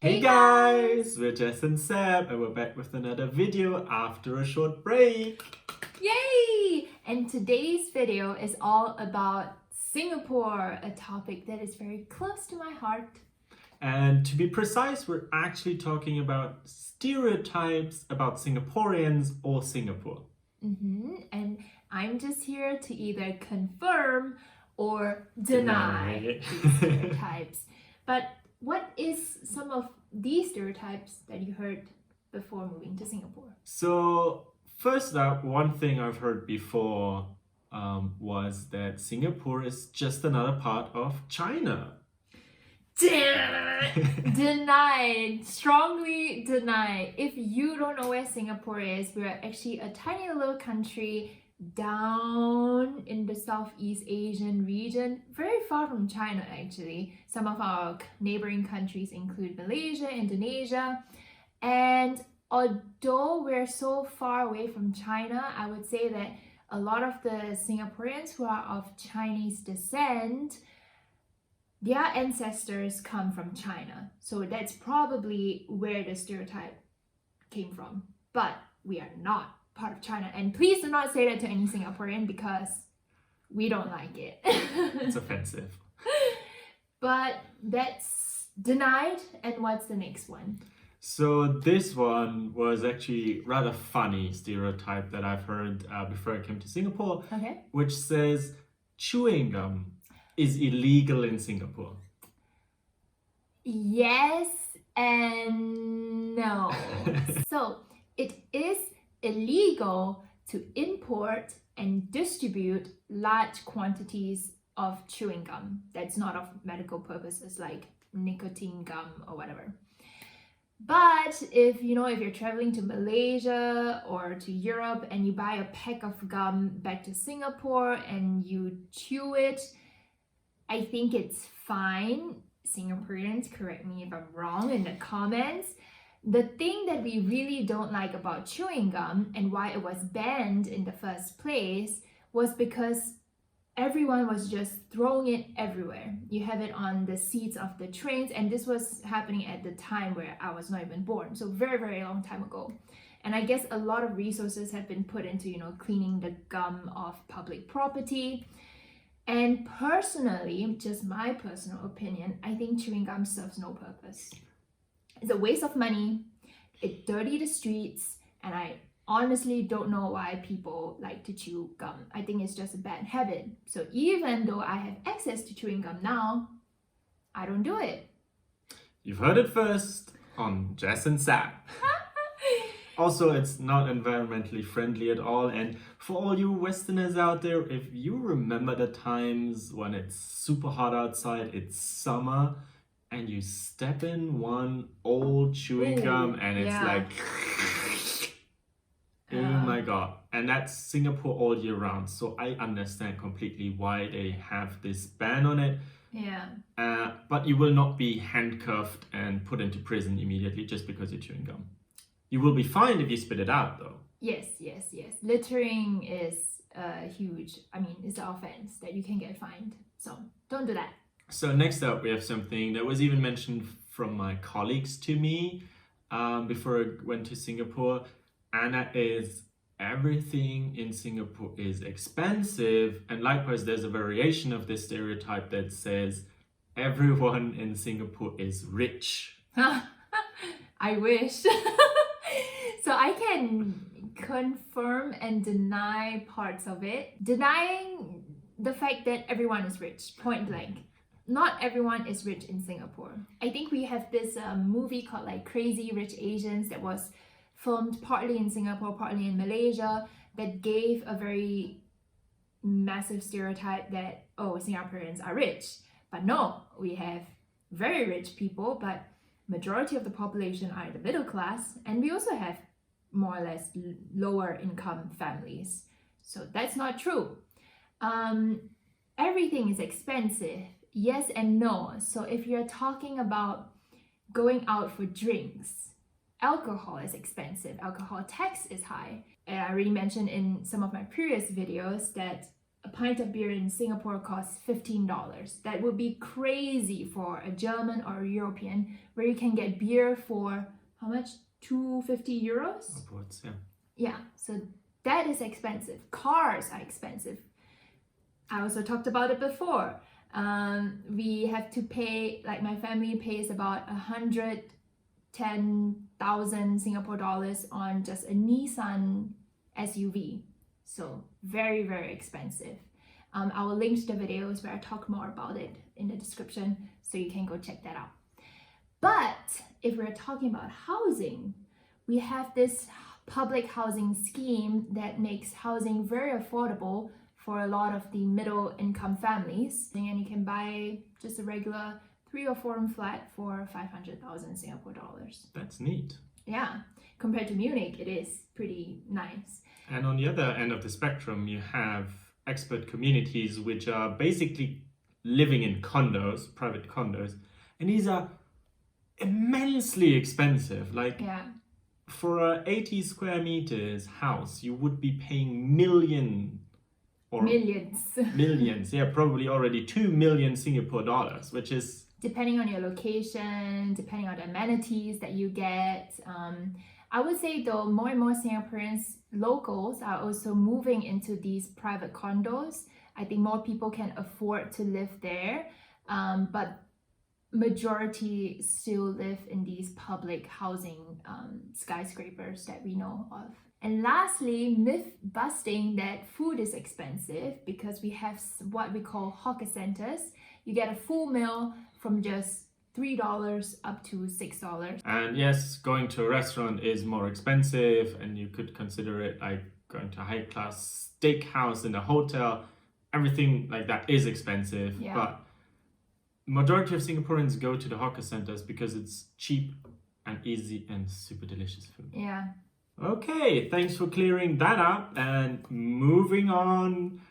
Hey guys, we're Jess and Seb and we're back with another video after a short break. Yay! And today's video is all about Singapore, a topic that is very close to my heart. And to be precise, we're actually talking about stereotypes about Singaporeans or Singapore. And I'm just here to either confirm or deny these stereotypes. But what is some of these stereotypes that you heard before moving to Singapore? So first up, one thing I've heard before was that Singapore is just another part of China. Denied, strongly denied. If you don't know where Singapore is, we're actually a tiny little country down in the Southeast Asian region, very far from China actually. Some of our neighboring countries include Malaysia, Indonesia, and although we're so far away from China, I would say that a lot of the Singaporeans who are of Chinese descent, their ancestors come from China. So that's probably where the stereotype came from. But we are not part of China. And please do not say that to any Singaporean because we don't like it. It's offensive. But that's denied. And what's the next one? So this one was actually rather funny stereotype that I've heard before I came to Singapore, Okay. which says chewing gum is illegal in Singapore. Yes and no. So it is illegal to import and distribute large quantities of chewing gum that's not of medical purposes like nicotine gum or whatever. But if you're traveling to Malaysia or to Europe and you buy a pack of gum back to Singapore and you chew it, I think it's fine. Singaporeans, correct me if I'm wrong in the comments. The thing that we really don't like about chewing gum and why it was banned in the first place was because everyone was just throwing it everywhere. You have it on the seats of the trains, and this was happening at the time where I was not even born, so very, very long time ago. And I guess a lot of resources have been put into, cleaning the gum off public property. And personally, just my personal opinion, I think chewing gum serves no purpose. It's a waste of money, it dirties the streets, and I honestly don't know why people like to chew gum. I think it's just a bad habit. So even though I have access to chewing gum now, I don't do it. You've heard it first on Jess and Sab. Also, it's not environmentally friendly at all. And for all you Westerners out there, if you remember the times when it's super hot outside, it's summer, and you step in one old chewing gum and it's like, oh my god. And that's Singapore all year round. So I understand completely why they have this ban on it. Yeah. But you will not be handcuffed and put into prison immediately just because you're chewing gum. You will be fined if you spit it out, though. Yes. Littering is it's an offense that you can get fined. So don't do that. So next up, we have something that was even mentioned from my colleagues to me before I went to Singapore. And that is everything in Singapore is expensive. And likewise, there's a variation of this stereotype that says everyone in Singapore is rich. I wish. So I can confirm and deny parts of it. Denying the fact that everyone is rich, point blank. Not everyone is rich in Singapore. I think we have this movie called like Crazy Rich Asians that was filmed partly in Singapore, partly in Malaysia, that gave a very massive stereotype that, Singaporeans are rich. But no, we have very rich people, but majority of the population are the middle class, and we also have more or less lower income families. So that's not true. Everything is expensive, yes and no. So if you're talking about going out for drinks, alcohol is expensive, alcohol tax is high. And I already mentioned in some of my previous videos that a pint of beer in Singapore costs $15. That would be crazy for a German or a European, where you can get beer for how much? 250 euros? Upwards, yeah. Yeah, so that is expensive. Cars are expensive. I also talked about it before. We have to pay, like my family pays about 110,000 Singapore dollars on just a Nissan SUV. So very, very expensive. I will link to the videos where I talk more about it in the description, so you can go check that out. But if we're talking about housing, we have this public housing scheme that makes housing very affordable for a lot of the middle income families. And you can buy just a regular 3 or 4 room flat for 500,000 Singapore dollars. That's neat. Yeah, compared to Munich, it is pretty nice. And on the other end of the spectrum, you have expert communities which are basically living in condos, private condos, and these are immensely expensive. Like Yeah, for a 80 square meters house, you would be paying millions, yeah, probably already 2 million Singapore dollars, which is depending on your location, depending on the amenities that you get. I would say though, more and more Singaporeans, locals, are also moving into these private condos. I think more people can afford to live there, but majority still live in these public housing skyscrapers that we know of. And lastly, myth busting that food is expensive, because we have what we call hawker centers. You get a full meal from just $3 up to $6. And yes, going to a restaurant is more expensive, and you could consider it like going to a high-class steakhouse in a hotel. Everything like that is expensive, Yeah. but majority of Singaporeans go to the hawker centers because it's cheap and easy and super delicious food. Yeah. Okay, thanks for clearing that up. And moving on,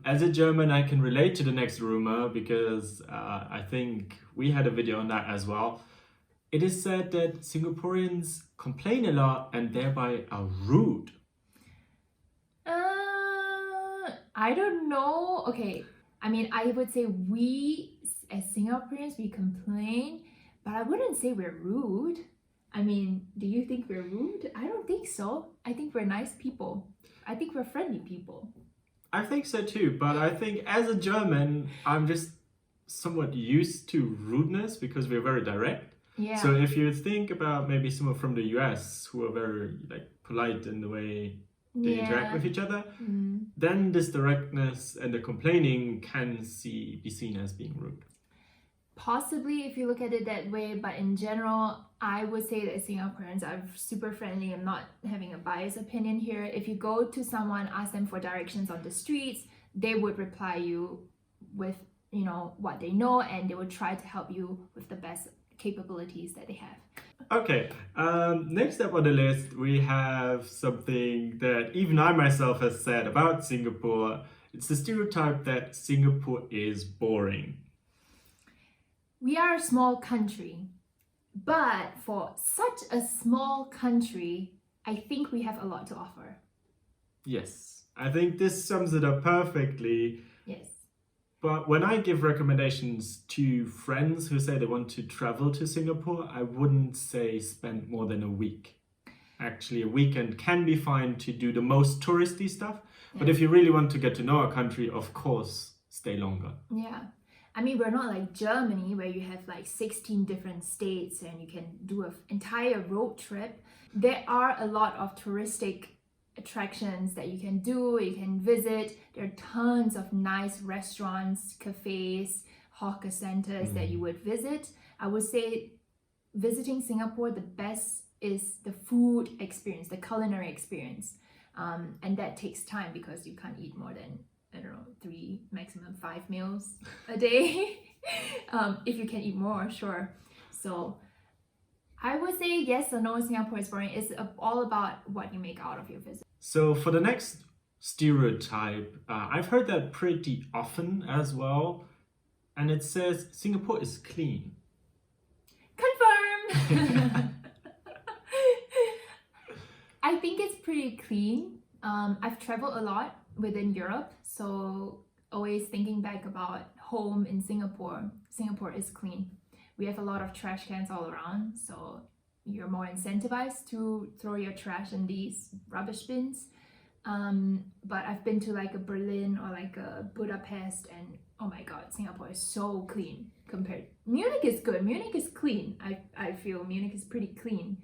as a German, I can relate to the next rumor because I think we had a video on that as well. It is said that Singaporeans complain a lot and thereby are rude. I don't know. Okay, I mean, I would say we as Singaporeans, we complain, but I wouldn't say we're rude. I mean, do you think we're rude? I don't think so. I think we're nice people. I think we're friendly people. I think so too, but I think as a German, I'm just somewhat used to rudeness because we're very direct. Yeah. So if you think about maybe someone from the US who are very like polite in the way they interact with each other, then this directness and the complaining can be seen as being rude. Possibly if you look at it that way, but in general, I would say that Singaporeans are super friendly. I'm not having a biased opinion here. If you go to someone, ask them for directions on the streets, they would reply you with, you know, what they know, and they would try to help you with the best capabilities that they have. Okay, next up on the list, we have something that even I myself has said about Singapore. It's the stereotype that Singapore is boring. We are a small country, but for such a small country, I think we have a lot to offer. Yes, I think this sums it up perfectly. Yes. But when I give recommendations to friends who say they want to travel to Singapore, I wouldn't say spend more than a week. Actually, a weekend can be fine to do the most touristy stuff. Yeah. But if you really want to get to know a country, of course, stay longer. Yeah. I mean, we're not like Germany where you have like 16 different states and you can do an entire road trip. There are a lot of touristic attractions that you can do, you can visit. There are tons of nice restaurants, cafes, hawker centers that you would visit. I would say visiting Singapore, the best is the food experience, the culinary experience. And that takes time because you can't eat more than, I don't know, 3, maximum 5 meals a day. If you can eat more, sure. So I would say yes or no, Singapore is boring. It's all about what you make out of your visit. So for the next stereotype, I've heard that pretty often as well. And it says Singapore is clean. Confirm! I think it's pretty clean. I've traveled a lot within Europe, so always thinking back about home in Singapore. Singapore is clean. We have a lot of trash cans all around, so you're more incentivized to throw your trash in these rubbish bins. But I've been to like a Berlin or like a Budapest, and oh my god, Singapore is so clean compared. Munich is good. Munich is clean. I feel Munich is pretty clean.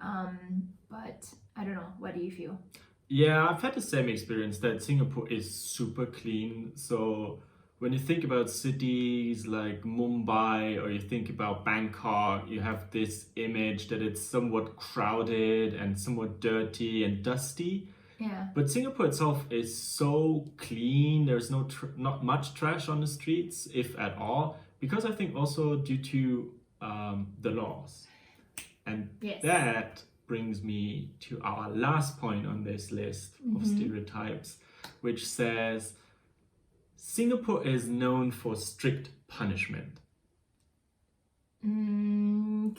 But I don't know. What do you feel? Yeah, I've had the same experience that Singapore is super clean. So when you think about cities like Mumbai or you think about Bangkok, you have this image that it's somewhat crowded and somewhat dirty and dusty. Yeah. But Singapore itself is so clean. There's not much trash on the streets, if at all, because I think also due to the laws. And Yes. that brings me to our last point on this list of stereotypes, which says Singapore is known for strict punishment. Confirm.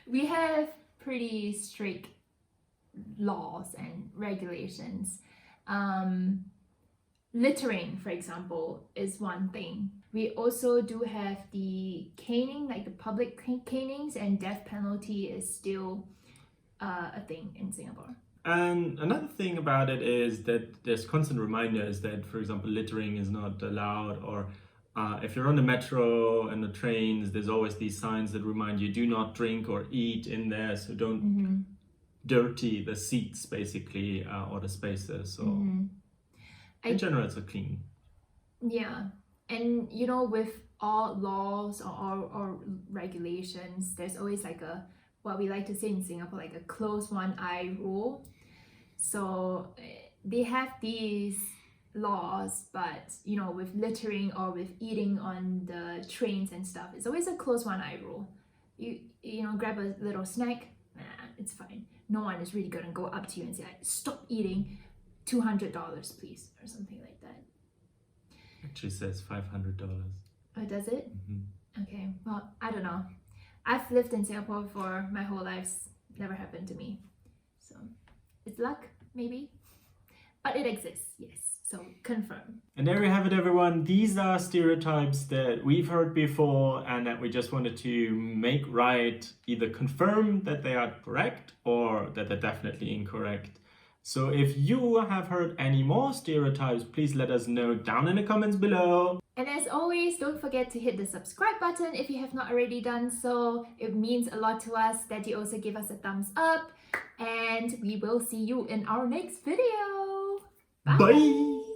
We have pretty strict laws and regulations. Littering, for example, is one thing. We also do have the caning, like the public canings, and death penalty is still a thing in Singapore. And another thing about it is that there's constant reminders that, for example, littering is not allowed, or if you're on the metro and the trains, there's always these signs that remind you do not drink or eat in there, so don't dirty the seats, basically, or the spaces. So in general, it's a clean. Yeah, and you know, with all laws or regulations, there's always like a, what we like to say in Singapore, like a close one eye rule. So they have these laws, but you know, with littering or with eating on the trains and stuff, it's always a close one eye rule. You know, grab a little snack, it's fine. No one is really gonna go up to you and say, stop eating, $200 please, or something like that. Actually says $500. Oh, does it? Okay, well, I don't know. I've lived in Singapore for my whole life. It's never happened to me. So it's luck, maybe. But it exists, yes. So confirm. And there you have it, everyone. These are stereotypes that we've heard before and that we just wanted to make right, either confirm that they are correct or that they're definitely incorrect. So if you have heard any more stereotypes, please let us know down in the comments below. And as always, don't forget to hit the subscribe button if you have not already done so. It means a lot to us that you also give us a thumbs up. And we will see you in our next video. Bye! Bye.